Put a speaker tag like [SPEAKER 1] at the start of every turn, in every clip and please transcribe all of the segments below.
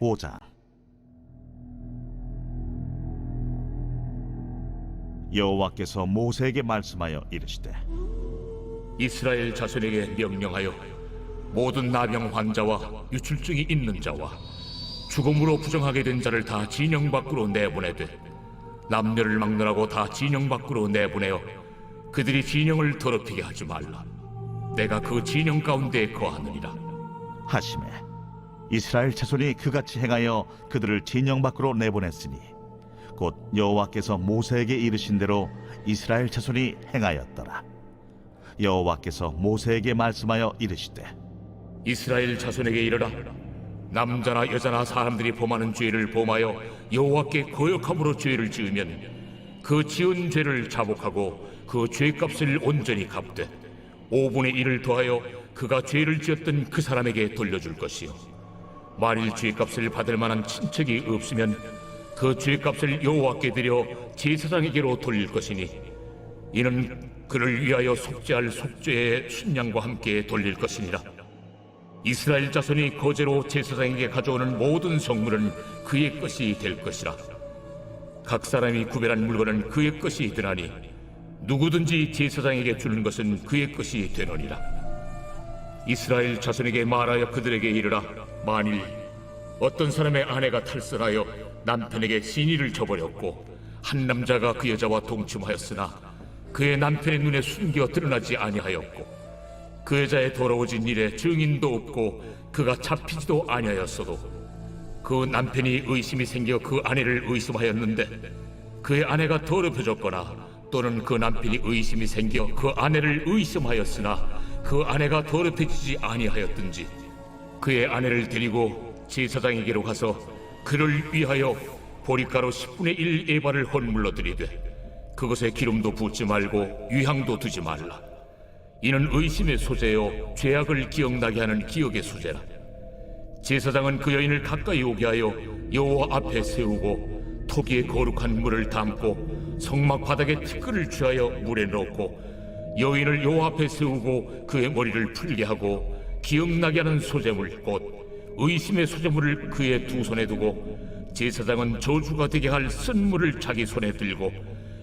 [SPEAKER 1] 제5장. 여호와께서 모세에게 말씀하여 이르시되,
[SPEAKER 2] 이스라엘 자손에게 명령하여 모든 나병 환자와 유출증이 있는 자와 죽음으로 부정하게 된 자를 다 진영 밖으로 내보내되 남녀를 막론하고 다 진영 밖으로 내보내어 그들이 진영을 더럽히게 하지 말라. 내가 그 진영 가운데 거하느니라
[SPEAKER 1] 하시매 이스라엘 자손이 그같이 행하여 그들을 진영 밖으로 내보냈으니 곧 여호와께서 모세에게 이르신 대로 이스라엘 자손이 행하였더라. 여호와께서 모세에게 말씀하여 이르시되,
[SPEAKER 2] 이스라엘 자손에게 이르라. 남자나 여자나 사람들이 범하는 죄를 범하여 여호와께 거역함으로 죄를 지으면 그 지은 죄를 자복하고 그 죄값을 온전히 갚되 5분의 1을 더하여 그가 죄를 지었던 그 사람에게 돌려줄 것이요, 만일 죄값을 받을 만한 친척이 없으면 그 죄값을 여호와께 드려 제사장에게로 돌릴 것이니 이는 그를 위하여 속죄할 속죄의 순양과 함께 돌릴 것이니라. 이스라엘 자손이 거제로 제사장에게 가져오는 모든 성물은 그의 것이 될 것이라. 각 사람이 구별한 물건은 그의 것이 되나니 누구든지 제사장에게 주는 것은 그의 것이 되느니라. 이스라엘 자손에게 말하여 그들에게 이르라. 만일 어떤 사람의 아내가 탈선하여 남편에게 신의를 저버렸고 한 남자가 그 여자와 동침하였으나 그의 남편의 눈에 숨겨 드러나지 아니하였고 그 여자의 더러워진 일에 증인도 없고 그가 잡히지도 아니하였어도 그 남편이 의심이 생겨 그 아내를 의심하였는데 그의 아내가 더럽혀졌거나 또는 그 남편이 의심이 생겨 그 아내를 의심하였으나 그 아내가 더럽혀지지 아니하였든지 그의 아내를 데리고 제사장에게로 가서 그를 위하여 보리가루 10분의 1 에바를 헌물로 드리되 그것에 기름도 붓지 말고 유향도 두지 말라. 이는 의심의 소재요 죄악을 기억나게 하는 기억의 소재라. 제사장은 그 여인을 가까이 오게 하여 여호와 앞에 세우고 토기에 거룩한 물을 담고 성막 바닥에 티끌을 취하여 물에 넣고 여인을 여호와 앞에 세우고 그의 머리를 풀게 하고 기억나게 하는 소재물 곧 의심의 소재물을 그의 두 손에 두고 제사장은 저주가 되게 할 쓴물을 자기 손에 들고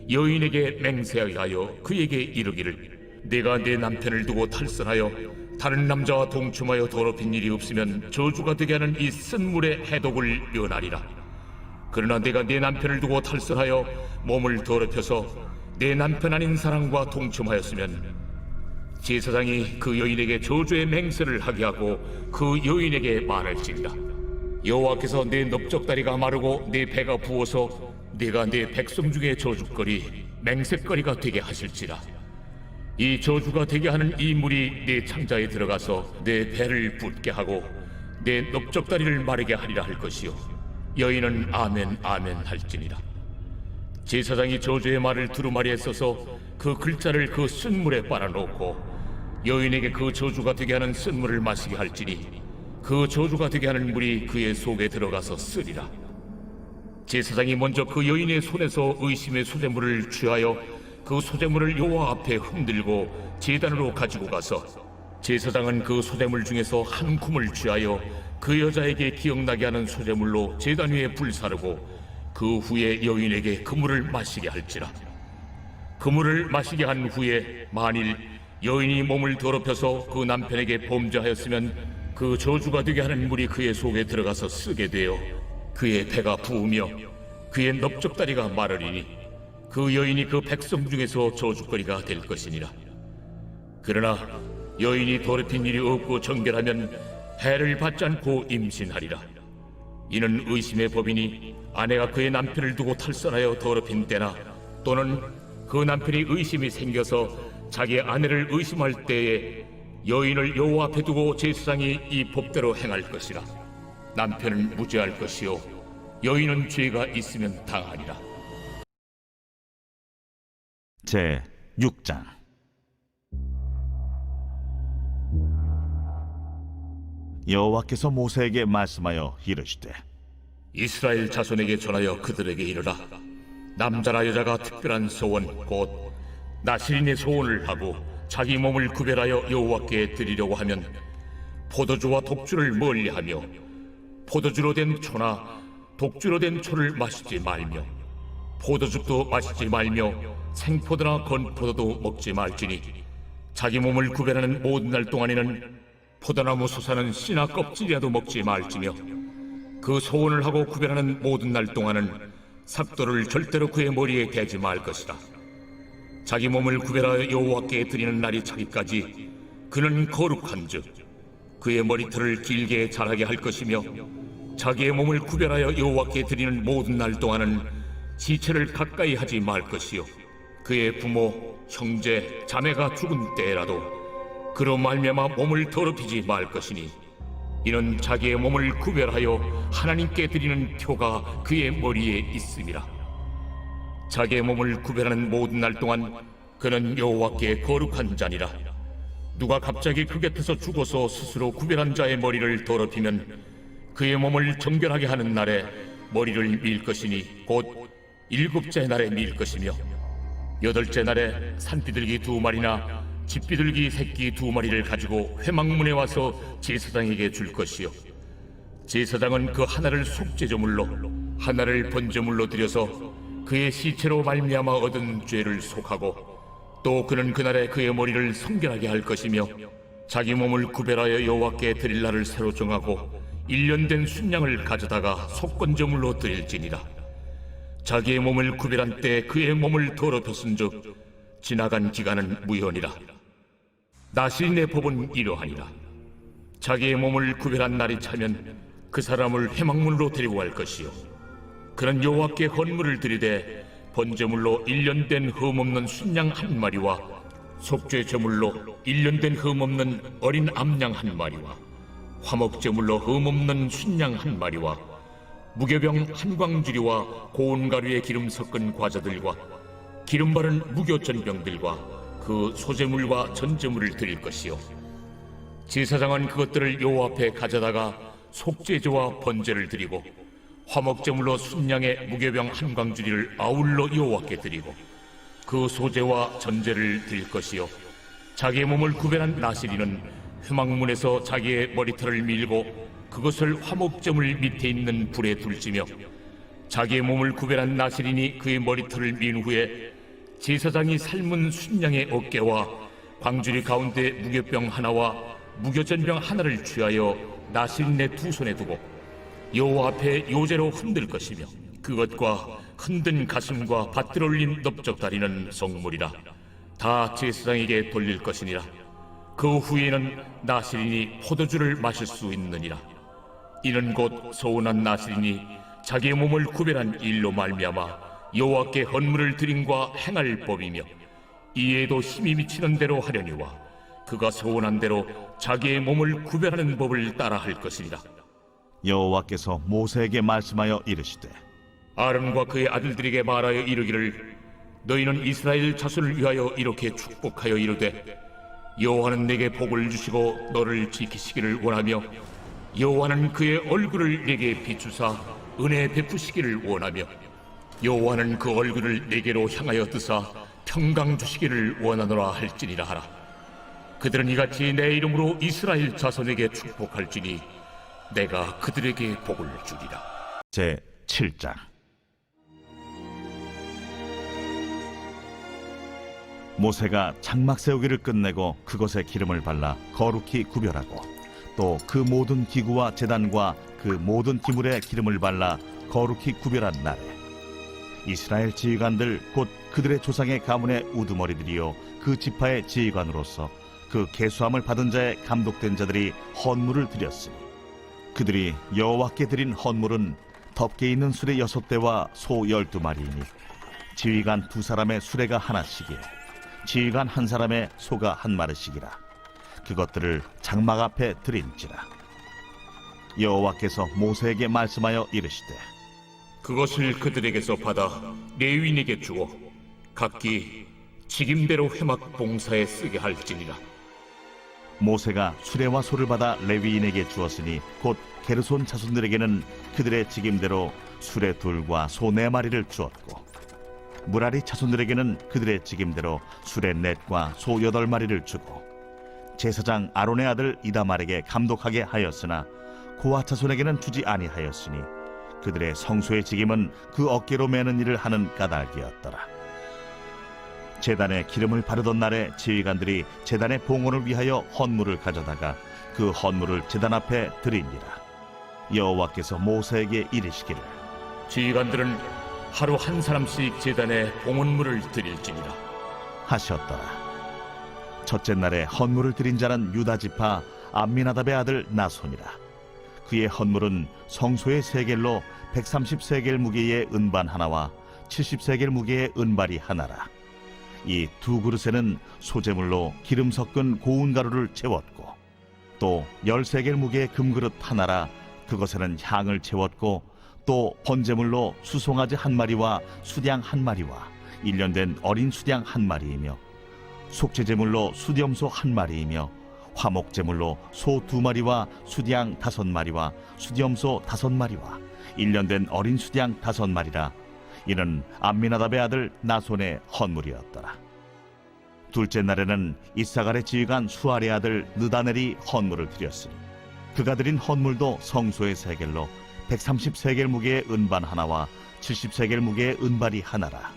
[SPEAKER 2] 여인에게 맹세하게 하여 그에게 이르기를, 내가 내 남편을 두고 탈선하여 다른 남자와 동침하여 더럽힌 일이 없으면 저주가 되게 하는 이 쓴물의 해독을 면하리라. 그러나 내가 내 남편을 두고 탈선하여 몸을 더럽혀서 내 남편 아닌 사람과 동침하였으면 제사장이 그 여인에게 저주의 맹세를 하게 하고 그 여인에게 말할지니라. 여호와께서 내 넓적다리가 마르고 내 배가 부어서 네가 내 백성 중에 저주거리 맹세거리가 되게 하실지라. 이 저주가 되게 하는 이 물이 내 창자에 들어가서 내 배를 붓게 하고 내 넓적다리를 마르게 하리라 할 것이요, 여인은 아멘 아멘 할지니라. 제사장이 저주의 말을 두루마리에 써서 그 글자를 그 쓴물에 빨아놓고 여인에게 그 저주가 되게 하는 쓴물을 마시게 할지니 그 저주가 되게 하는 물이 그의 속에 들어가서 쓰리라. 제사장이 먼저 그 여인의 손에서 의심의 소재물을 취하여 그 소재물을 여호와 앞에 흔들고 제단으로 가지고 가서 제사장은 그 소재물 중에서 한 쿰을 취하여 그 여자에게 기억나게 하는 소재물로 제단 위에 불사르고 그 후에 여인에게 그 물을 마시게 할지라. 그 물을 마시게 한 후에 만일 여인이 몸을 더럽혀서 그 남편에게 범죄하였으면 그 저주가 되게 하는 물이 그의 속에 들어가서 쓰게 되어 그의 배가 부으며 그의 넓적다리가 마르리니 그 여인이 그 백성 중에서 저주거리가 될 것이니라. 그러나 여인이 더럽힌 일이 없고 정결하면 해를 받지 않고 임신하리라. 이는 의심의 법이니 아내가 그의 남편을 두고 탈선하여 더럽힌 때나 또는 그 남편이 의심이 생겨서 자기 아내를 의심할 때에 여인을 여호와 앞에 두고 제사장이 이 법대로 행할 것이라. 남편은 무죄할 것이요 여인은 죄가 있으면 당하리라.
[SPEAKER 1] 제6장. 여호와께서 모세에게 말씀하여 이르시되,
[SPEAKER 2] 이스라엘 자손에게 전하여 그들에게 이르라. 남자나 여자가 특별한 소원 곧 나실인의 소원을 하고 자기 몸을 구별하여 여호와께 드리려고 하면 포도주와 독주를 멀리하며 포도주로 된 초나 독주로 된 초를 마시지 말며 포도즙도 마시지 말며 생포도나 건포도도 먹지 말지니 자기 몸을 구별하는 모든 날 동안에는 포도나무 솟아는 씨나 껍질이라도 먹지 말지며 그 소원을 하고 구별하는 모든 날 동안은 삭도를 절대로 그의 머리에 대지 말 것이라. 자기 몸을 구별하여 여호와께 드리는 날이 차기까지 그는 거룩한즉 그의 머리털을 길게 자라게 할 것이며 자기의 몸을 구별하여 여호와께 드리는 모든 날 동안은 시체를 가까이 하지 말 것이요 그의 부모, 형제, 자매가 죽은 때라도 그로 말미암아 몸을 더럽히지 말 것이니 이는 자기의 몸을 구별하여 하나님께 드리는 표가 그의 머리에 있음이라. 자기의 몸을 구별하는 모든 날 동안 그는 여호와께 거룩한 자니라. 누가 갑자기 그 곁에서 죽어서 스스로 구별한 자의 머리를 더럽히면 그의 몸을 정결하게 하는 날에 머리를 밀 것이니 곧 일곱째 날에 밀 것이며 여덟째 날에 산비둘기 2마리나 집비둘기 새끼 2마리를 가지고 회막문에 와서 제사장에게 줄 것이요 제사장은 그 하나를 속죄제물로 하나를 번제물로 드려서 그의 시체로 말미암아 얻은 죄를 속하고 또 그는 그날에 그의 머리를 성결하게 할 것이며 자기 몸을 구별하여 여호와께 드릴 날을 새로 정하고 1년 된 순양을 가져다가 속건제물로 드릴지니라. 자기의 몸을 구별한 때 그의 몸을 더럽혔은즉 지나간 기간은 무효니라. 나시린의 법은 이러하니라. 자기의 몸을 구별한 날이 차면 그 사람을 회막문으로 데리고 갈 것이요 그는 여호와께 헌물을 드리되 번제물로 1년 된 흠없는 순양 1마리와 속죄제물로 1년 된 흠없는 어린 암양 1마리와 화목제물로 흠없는 순양 1마리와 무교병 1광주리와 고운 가루에 기름 섞은 과자들과 기름 바른 무교전병들과 그 소제물과 전제물을 드릴 것이요 제사장은 그것들을 여호와 앞에 가져다가 속죄제와 번제를 드리고 화목제물로 순양의 무교병 1광주리를 아울러 여호와께 드리고 그 소제와 전제를 드릴 것이요 자기의 몸을 구별한 나시리는 회막문에서 자기의 머리털을 밀고 그것을 화목제물 밑에 있는 불에 둘지며 자기의 몸을 구별한 나시린이 그의 머리털을 민 후에 제사장이 삶은 순양의 어깨와 광주리 가운데 무교병 하나와 무교전병 하나를 취하여 나시린의 2손에 두고 여호와 앞에 요제로 흔들 것이며 그것과 흔든 가슴과 밭들 올린 넓적다리는 성물이라. 다 제사장에게 돌릴 것이니라. 그 후에는 나시린이 포도주를 마실 수 있느니라. 이는 곧 소원한 나시린이 자기의 몸을 구별한 일로 말미암아 여호와께 헌물을 드림과 행할 법이며 이에도 힘이 미치는 대로 하려니와 그가 소원한 대로 자기의 몸을 구별하는 법을 따라 할 것이니라.
[SPEAKER 1] 여호와께서 모세에게 말씀하여 이르시되
[SPEAKER 2] 아론과 그의 아들들에게 말하여 이르기를 너희는 이스라엘 자손을 위하여 이렇게 축복하여 이르되 여호와는 내게 복을 주시고 너를 지키시기를 원하며 여호와는 그의 얼굴을 내게 비추사 은혜 베푸시기를 원하며 여호와는 그 얼굴을 내게로 향하여 드사 평강 주시기를 원하노라 할지니라 하라. 그들은 이같이 내 이름으로 이스라엘 자손에게 축복할지니 내가 그들에게 복을 주리라.
[SPEAKER 1] 제 7장. 모세가 장막 세우기를 끝내고 그것에 기름을 발라 거룩히 구별하고 또 그 모든 기구와 제단과 그 모든 기물에 기름을 발라 거룩히 구별한 날에 이스라엘 지휘관들 곧 그들의 조상의 가문의 우두머리들이요 그 지파의 지휘관으로서 그 계수함을 받은 자의 감독된 자들이 헌물을 드렸으니 그들이 여호와께 드린 헌물은 덮개 있는 수레 6대와 소 12마리이니 지휘관 2사람의 수레가 하나씩에 지휘관 1사람의 소가 1마리씩이라. 그것들을 장막 앞에 드린지라. 여호와께서 모세에게 말씀하여 이르시되
[SPEAKER 2] 그것을 그들에게서 받아 레위인에게 주어 각기 직임대로 회막 봉사에 쓰게 할지니라.
[SPEAKER 1] 모세가 수레와 소를 받아 레위인에게 주었으니 곧 게르손 자손들에게는 그들의 직임대로 수레 2과 소 4마리를 주었고 무라리 자손들에게는 그들의 직임대로 수레 4과 소 8마리를 주고 제사장 아론의 아들 이다말에게 감독하게 하였으나 고아 자손에게는 주지 아니하였으니 그들의 성소의 직임은 그 어깨로 매는 일을 하는 까닭이었더라. 제단에 기름을 바르던 날에 지휘관들이 제단의 봉헌을 위하여 헌물을 가져다가 그 헌물을 제단 앞에 드리니라. 여호와께서 모세에게 이르시기를
[SPEAKER 2] 지휘관들은 하루 한 사람씩 제단에 봉헌물을 드릴지니라
[SPEAKER 1] 하셨더라. 첫째 날에 헌물을 드린 자는 유다 지파 암미나답의 아들 나손이라. 그의 헌물은 성소의 세겔로 130세겔 무게의 은반 하나와 70세겔 무게의 은발이 하나라. 이 두 그릇에는 소재물로 기름 섞은 고운 가루를 채웠고 또 10세겔 무게의 금그릇 하나라. 그것에는 향을 채웠고 또 번제물로 수송아지 한 마리와 수양 한 마리와 1년 된 어린 수양 한 마리이며 속죄제물로 수염소 한 마리이며 화목제물로 소 2마리와 수양 5마리와 수염소 5마리와 1년 된 어린 수양 5마리라. 이는 암미나답의 아들 나손의 헌물이었더라. 둘째 날에는 이사갈의 지휘관 수알의 아들 느다넬이 헌물을 드렸으니 그가 드린 헌물도 성소의 세겔로 130세겔 무게의 은반 하나와 70세겔 무게의 은발이 하나라.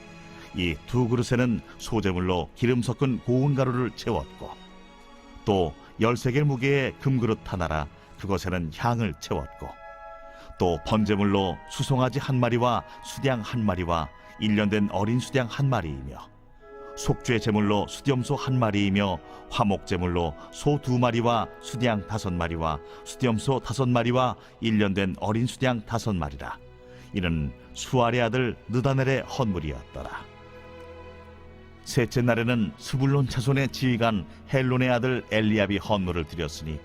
[SPEAKER 1] 이 두 그릇에는 소재물로 기름 섞은 고운 가루를 채웠고 또 10세겔 무게의 금그릇 하나라. 그것에는 향을 채웠고 또 번제물로 수송아지 한 마리와 수양 한 마리와 1년 된 어린 수양 한 마리이며 속죄 제물로 수염소 한 마리이며 화목제물로 소 2마리와 수양 5마리와 수염소 5마리와 1년 된 어린 수양 5마리라. 이는 수알의 아들 느다넬의 헌물이었더라. 셋째 날에는 스불론 자손의 지휘관 헬론의 아들 엘리압이 헌물을 드렸으니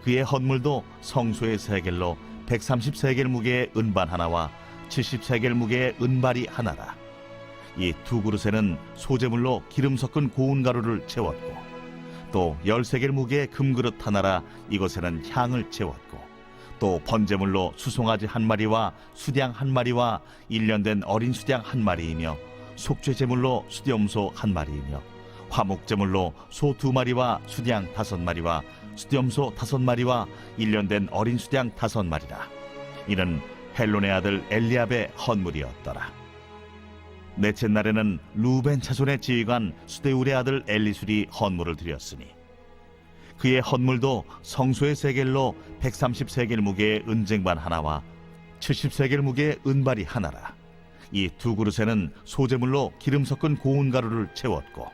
[SPEAKER 1] 그의 헌물도 성소의 세겔로 130세겔 무게의 은반 하나와 70세겔 무게의 은발이 하나라. 이 두 그릇에는 소재물로 기름 섞은 고운 가루를 채웠고 또 10세겔 무게의 금그릇 하나라. 이것에는 향을 채웠고 또 번제물로 수송아지 한 마리와 수양 한 마리와 1년 된 어린 수양 한 마리이며 속죄제물로 수염소 한 마리이며 화목제물로 소 2마리와 수양 5마리와 수염소 5마리와 1년 된 어린 수양 5마리라. 이는 헬론의 아들 엘리압의 헌물이었더라. 넷째 날에는 루벤 자손의 지휘관 수데울의 아들 엘리술이 헌물을 드렸으니 그의 헌물도 성소의 세겔로 130세겔 무게의 은쟁반 하나와 70세겔 무게의 은발이 하나라. 이 두 그릇에는 소재물로 기름 섞은 고운 가루를 채웠고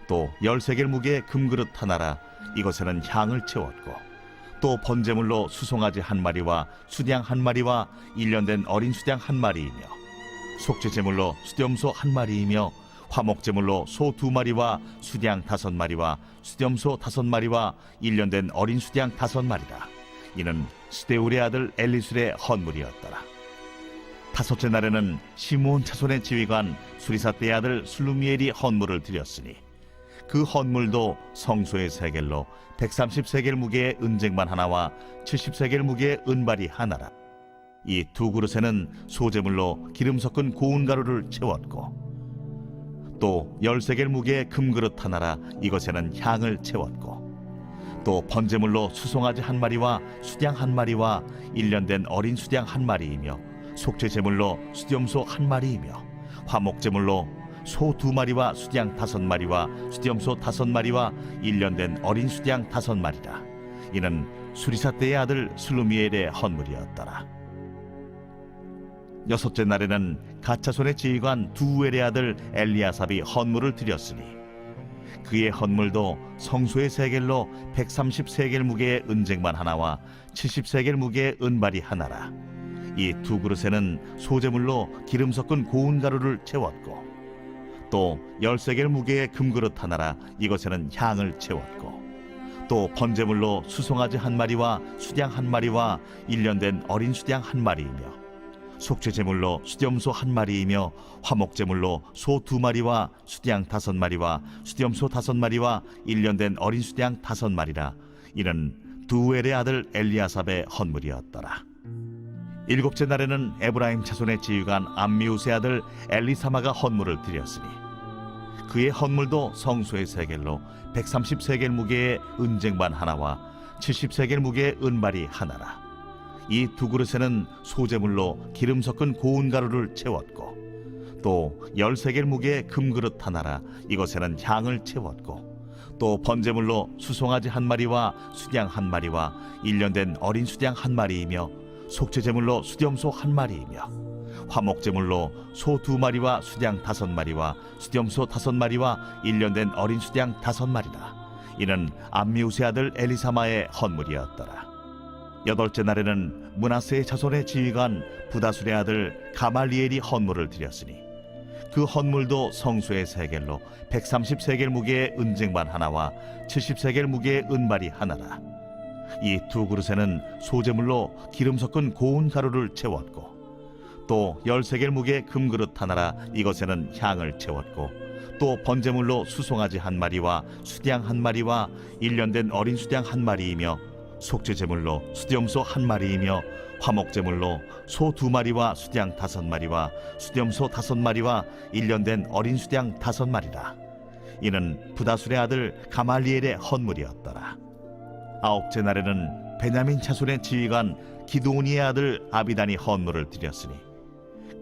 [SPEAKER 1] 또 10세겔 무게의 금그릇 하나라. 이것에는 향을 채웠고 또 번제물로 수송아지 한 마리와 수양 한 마리와 1년 된 어린 수양 한 마리이며 속죄제물로 수염소 한 마리이며 화목제물로 소 2마리와 수양 5마리와 수염소 5마리와 1년 된 어린 수양 5마리라. 이는 스데울의 아들 엘리술의 헌물이었더라. 다섯째 날에는 시므온 자손의 지휘관 수리사떼의 아들 슬루미엘이 헌물을 드렸으니 그 헌물도 성소의 세겔로 130세겔 무게의 은쟁반 하나와 70세겔 무게의 은발이 하나라. 이 두 그릇에는 소재물로 기름 섞은 고운 가루를 채웠고 또 10세겔 무게의 금그릇 하나라. 이것에는 향을 채웠고 또 번제물로 수송아지 한 마리와 수양 한 마리와 1년 된 어린 수양 한 마리이며 속죄제물로 수염소 한 마리이며 화목제물로 소 2마리와 수양 5마리와 수염소 5마리와 1년 된 어린 수양 5마리라. 이는 수리사떼의 아들 슬루미엘의 헌물이었더라. 여섯째 날에는 갓자손의 지휘관 두우엘의 아들 엘리아삽이 헌물을 드렸으니 그의 헌물도 성소의 세겔로 130세겔 무게의 은쟁반 하나와 70세겔 무게의 은발이 하나라. 이 두 그릇에는 소재물로 기름 섞은 고운 가루를 채웠고 또 10세겔 무게의 금그릇 하나라. 이것에는 향을 채웠고 또 번제물로 수송아지 한 마리와 수양 한 마리와 1년 된 어린 수양 한 마리이며 속죄제물로 수염소 한 마리이며 화목제물로 소 2마리와 수양 5마리와 수염소 5마리와 1년 된 어린 수양 5마리라. 이는 두우엘의 아들 엘리아삽의 헌물이었더라. 일곱째 날에는 에브라임 자손의 지휘관 암미우스의 아들 엘리사마가 헌물을 드렸으니 그의 헌물도 성소의 세겔로 130세겔 무게의 은쟁반 하나와 70세겔 무게의 은발이 하나라. 이 두 그릇에는 소재물로 기름 섞은 고운 가루를 채웠고 또 13개 무게의 금그릇 하나라 이것에는 향을 채웠고 또 번제물로 수송아지 한 마리와 수양 한 마리와 1년 된 어린 수양 한 마리이며 속죄제물로 수염소 한 마리이며 화목제물로 소 2마리와 수양 5마리와 수염소 5마리와 1년 된 어린 수양 5마리라. 이는 암미우스의 아들 엘리사마의 헌물이었더라. 8째 날에는 므낫세의 자손의 지휘관 부다술의 아들 가말리엘이 헌물을 드렸으니 그 헌물도 성소의 세겔로 130세겔 무게의 은쟁반 하나와 70세겔 무게의 은발이 하나라. 이 두 그릇에는 소재물로 기름 섞은 고운 가루를 채웠고 또 13개 무게의 금그릇 하나라 이것에는 향을 채웠고 또 번제물로 수송아지 한 마리와 수양 한 마리와 1년 된 어린 수양 한 마리이며 속죄제물로 수염소 한 마리이며 화목제물로 소 2마리와 수양 5마리와 수염소 5마리와 1년 된 어린 수양 5마리라. 이는 부다술의 아들 가말리엘의 헌물이었더라. 9째 날에는 베냐민 자손의 지휘관 기드오니의 아들 아비단이 헌물을 드렸으니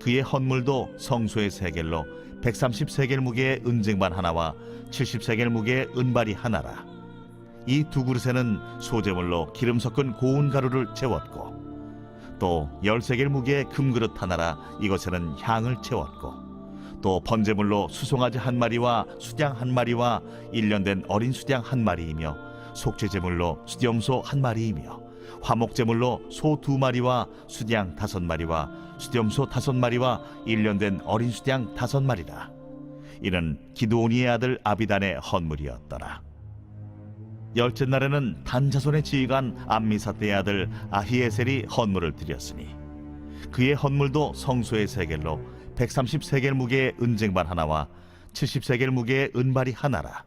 [SPEAKER 1] 그의 헌물도 성소의 세겔로 130세겔 무게의 은쟁반 하나와 70세겔 무게의 은발이 하나라. 이 두 그릇에는 소재물로 기름 섞은 고운 가루를 채웠고 또 13개 무게의 금그릇 하나라 이것에는 향을 채웠고 또 번제물로 수송아지 한 마리와 수양 한 마리와 1년 된 어린 수양 한 마리이며 속죄제물로 수염소 한 마리이며 화목제물로 소 2마리와 수양 5마리와 수염소 5마리와 1년 된 어린 수양 5마리라. 이는 기드오니의 아들 아비단의 헌물이었더라. 10째 날에는 단 자손의 지휘관 암미사대의 아들 아히에셀이 헌물을 드렸으니 그의 헌물도 성소의 세겔로 130세겔 무게의 은쟁반 하나와 70세겔 무게의 은발이 하나라.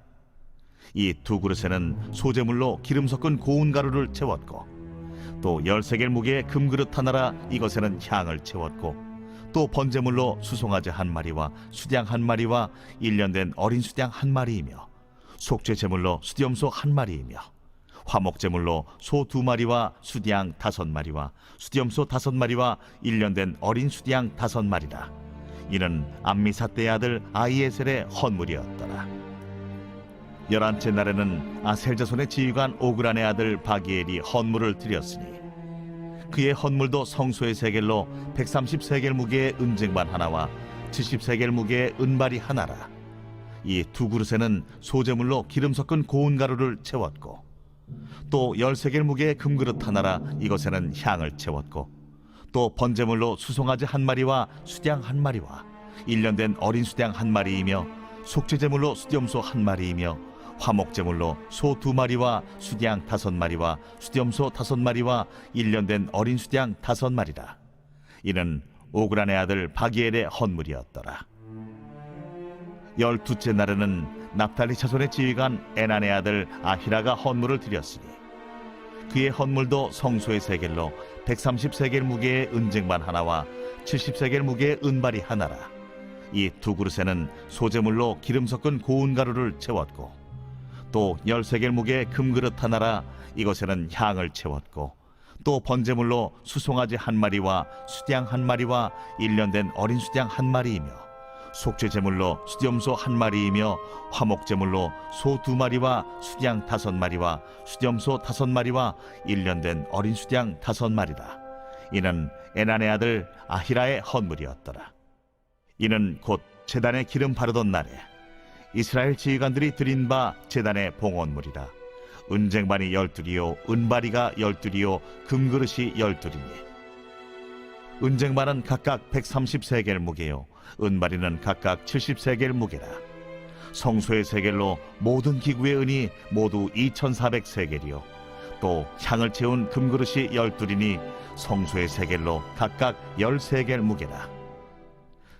[SPEAKER 1] 이 두 그릇에는 소재물로 기름 섞은 고운 가루를 채웠고 또 13개 무게의 금그릇 하나라 이것에는 향을 채웠고 또 번제물로 수송아지 한 마리와 수양 한 마리와 1년 된 어린 수양 한 마리이며 속죄제물로 수염소 한 마리이며 화목제물로 소 2마리와 수양 5마리와 수염소 5마리와 1년 된 어린 수양 5마리라. 이는 암미사대의 아들 아히에셀의 헌물이었더라. 11째 날에는 아셀 자손의 지휘관 오그란의 아들 바기엘이 헌물을 드렸으니 그의 헌물도 성소의 세겔로 130세겔 무게의 은쟁반 하나와 70세겔 무게의 은발이 하나라. 이 두 그릇에는 소재물로 기름 섞은 고운 가루를 채웠고 또 13개 무게의 금그릇 하나라 이것에는 향을 채웠고 또 번제물로 수송아지 한 마리와 수양 한 마리와 1년 된 어린 수양 한 마리이며 속죄제물로 수염소 한 마리이며 화목제물로 소 2마리와 수양 5마리와 수염소 5마리와 1년 된 어린 수양 5마리라. 이는 오그란의 아들 바기엘의 헌물이었더라. 12째 날에는 납달리 자손의 지휘관 에난의 아들 아히라가 헌물을 드렸으니 그의 헌물도 성소의 세겔로 130세겔 무게의 은쟁반 하나와 70세겔 무게의 은발이 하나라. 이 두 그릇에는 소재물로 기름 섞은 고운 가루를 채웠고 또 13개 무게의 금그릇 하나라 이것에는 향을 채웠고 또 번제물로 수송아지 한 마리와 수양 한 마리와 1년 된 어린 수양 한 마리이며 속죄제물로 수염소 한 마리이며 화목제물로 소 2마리와 수양 5마리와 수염소 5마리와 1년 된 어린 수양 5마리라. 이는 에난의 아들 아히라의 헌물이었더라. 이는 곧 제단에 기름 바르던 날에 이스라엘 지휘관들이 드린 바 제단의 봉헌물이라. 은쟁반이 12이요 은바리가 12이요 금그릇이 12이니 은쟁반은 각각 130세겔 무게요 은바리는 각각 70세겔 무게라. 성소의 세겔로 모든 기구의 은이 모두 2400세겔이요 또 향을 채운 금그릇이 12이니 성소의 세겔로 각각 10세겔 무게라.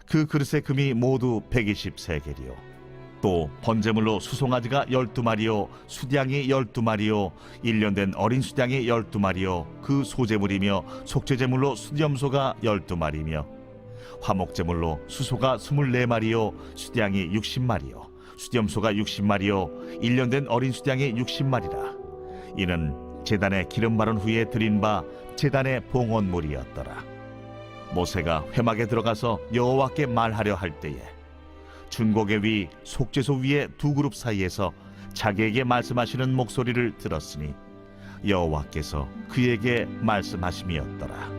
[SPEAKER 1] 그 그릇의 금이 모두 120세겔이요 또 번제물로 수송아지가 12마리요 수양이 12마리요 1년 된 어린 수양이 12마리요 그 소재물이며 속죄제물로 수염소가 12마리며 화목제물로 수소가 24마리요 수양이 60마리요 수염소가 60마리요 1년 된 어린 수양이 60마리라. 이는 제단에 기름 바른 후에 드린 바 제단의 봉헌물이었더라. 모세가 회막에 들어가서 여호와께 말하려 할 때에 준곡의 위 속죄소 위에 두 그룹 사이에서 자기에게 말씀하시는 목소리를 들었으니 여호와께서 그에게 말씀하심이었더라.